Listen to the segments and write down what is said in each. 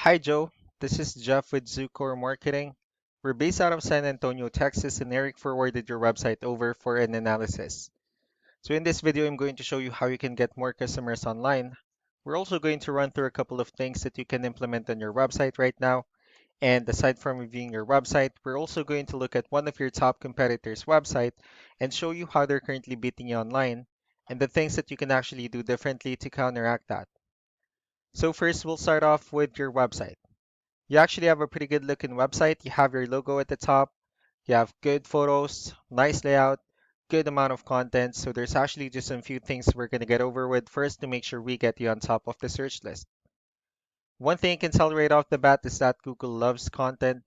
Hi, Joe. This is Jeff with Zucor Marketing. We're based out of San Antonio, Texas, and Eric forwarded your website over for an analysis. So, in this video, I'm going to show you how you can get more customers online. We're also going to run through a couple of things that you can implement on your website right now. And aside from reviewing your website, we're also going to look at one of your top competitors' website and show you how they're currently beating you online and the things that you can actually do differently to counteract that. So, first, we'll start off with your website. You actually have a pretty good looking website. You have your logo at the top. You have good photos, nice layout, good amount of content. So there's actually just some few things we're going to get over with first to make sure we get you on top of the search list. One thing you can tell right off the bat is that Google loves content.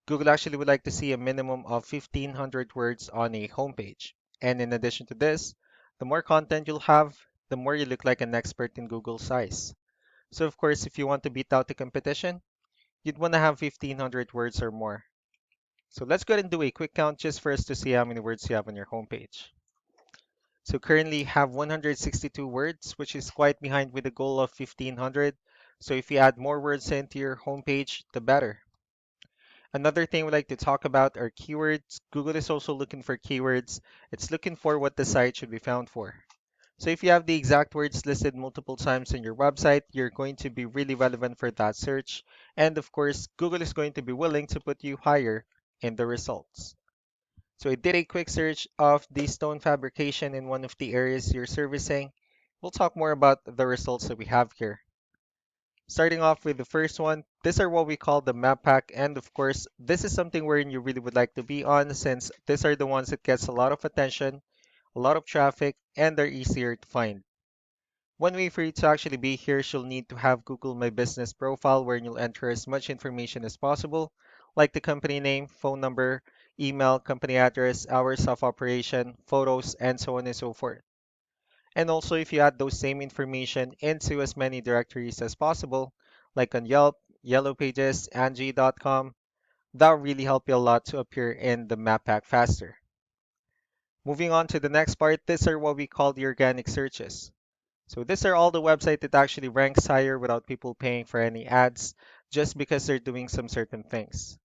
Google actually would like to see a minimum of 1,500 words on a homepage. And in addition to this, the more content you'll have, the more you look like an expert in Google's eyes. So of course, if you want to beat out the competition, you'd want to have 1,500 words or more. So let's go ahead and do a quick count just for us to see how many words you have on your homepage. So currently you have 162 words, which is quite behind with the goal of 1,500. So if you add more words into your homepage, the better. Another thing we like to talk about are keywords. Google is also looking for keywords. It's looking for what the site should be found for. So if you have the exact words listed multiple times on your website, you're going to be really relevant for that search. And of course, Google is going to be willing to put you higher in the results. So I did a quick search of the stone fabrication in one of the areas you're servicing. We'll talk more about the results that we have here. Starting off with the first one, these are what we call the map pack. And of course, this is something wherein you really would like to be on since these are the ones that gets a lot of attention, a lot of traffic, and they're easier to find. One way for you to actually be here is you'll need to have Google My Business profile where you'll enter as much information as possible, like the company name, phone number, email, company address, hours of operation, photos, and so on and so forth. And also, if you add those same information into as many directories as possible, like on Yelp, Yellow Pages, Angie.com, that will really help you a lot to appear in the map pack faster. Moving on to the next part, these are what we call the organic searches. So these are all the website that actually ranks higher without people paying for any ads just because they're doing some certain things.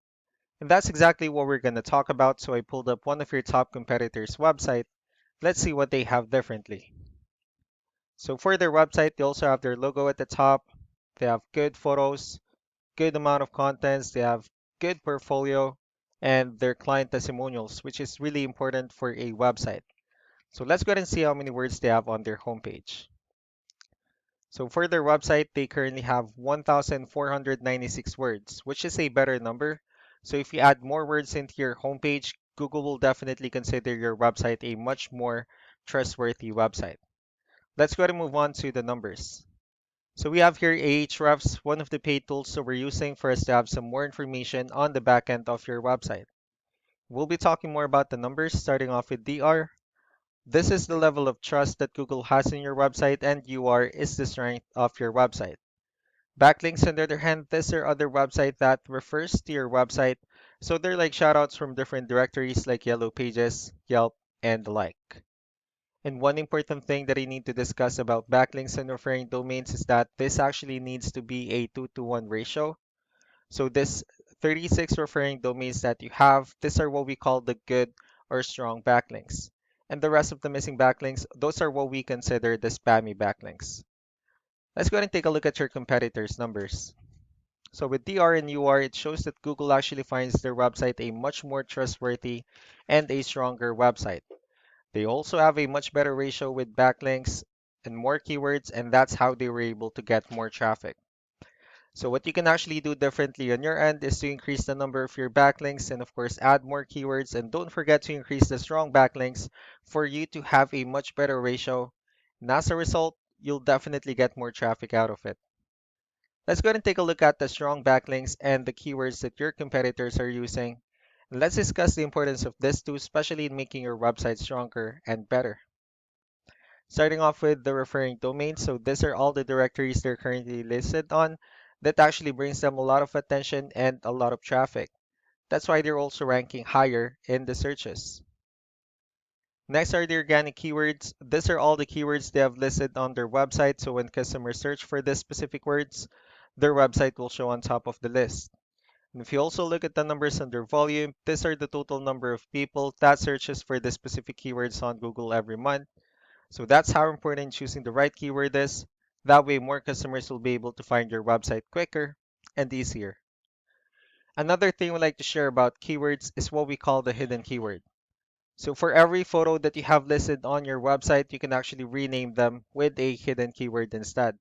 And that's exactly what we're going to talk about. So I pulled up one of your top competitors' website. Let's see what they have differently. So for their website, they also have their logo at the top. They have good photos, good amount of contents. They have good portfolio and their client testimonials, which is really important for a website. So let's go ahead and see how many words they have on their homepage. So for their website, they currently have 1,496 words, which is a better number. So if you add more words into your homepage, Google will definitely consider your website a much more trustworthy website. Let's go ahead and move on to the numbers. So we have here Ahrefs, one of the paid tools that we're using for us to have some more information on the back end of your website. We'll be talking more about the numbers, starting off with DR. This is the level of trust that Google has in your website, and UR is the strength of your website. Backlinks, on the other hand, these are other website that refers to your website, so they're like shoutouts from different directories like Yellow Pages, Yelp, and the like. And one important thing that I need to discuss about backlinks and referring domains is that this actually needs to be a 2-to-1 ratio. So this 36 referring domains that you have, these are what we call the good or strong backlinks. And the rest of the missing backlinks, those are what we consider the spammy backlinks. Let's go ahead and take a look at your competitors' numbers. So with DR and UR, it shows that Google actually finds their website a much more trustworthy and a stronger website. They also have a much better ratio with backlinks and more keywords, and that's how they were able to get more traffic. So what you can actually do differently on your end is to increase the number of your backlinks and of course add more keywords, and don't forget to increase the strong backlinks for you to have a much better ratio. And as a result, you'll definitely get more traffic out of it. Let's go ahead and take a look at the strong backlinks and the keywords that your competitors are using. And let's discuss the importance of this too, especially in making your website stronger and better. Starting off with the referring domains. So these are all the directories they're currently listed on that actually brings them a lot of attention and a lot of traffic. That's why they're also ranking higher in the searches. Next are the organic keywords. These are all the keywords they have listed on their website. So when customers search for these specific words, their website will show on top of the list. And if you also look at the numbers under volume, these are the total number of people that searches for the specific keywords on Google every month. So that's how important choosing the right keyword is. That way, more customers will be able to find your website quicker and easier. Another thing we like to share about keywords is what we call the hidden keyword. So for every photo that you have listed on your website, you can actually rename them with a hidden keyword instead.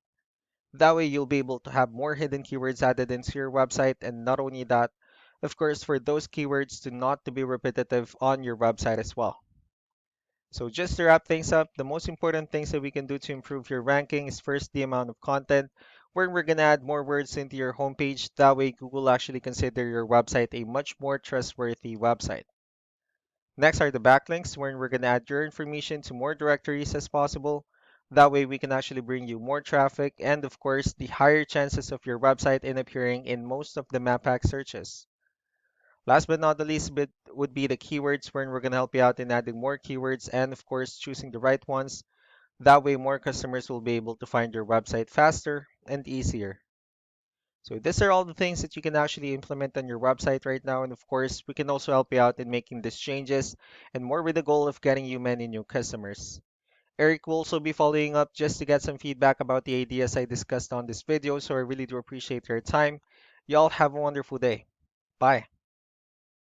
That way, you'll be able to have more hidden keywords added into your website. And not only that, of course, for those keywords to not to be repetitive on your website as well. So just to wrap things up, the most important things that we can do to improve your ranking is first the amount of content, where we're going to add more words into your homepage. That way, Google actually consider your website a much more trustworthy website. Next are the backlinks, where we're going to add your information to more directories as possible. That way, we can actually bring you more traffic and, of course, the higher chances of your website in appearing in most of the map pack searches. Last but not the least bit would be the keywords, where we're going to help you out in adding more keywords and, of course, choosing the right ones. That way, more customers will be able to find your website faster and easier. So these are all the things that you can actually implement on your website right now. And of course, we can also help you out in making these changes and more with the goal of getting you many new customers. Eric will also be following up just to get some feedback about the ideas I discussed on this video. So I really do appreciate your time. Y'all have a wonderful day. Bye.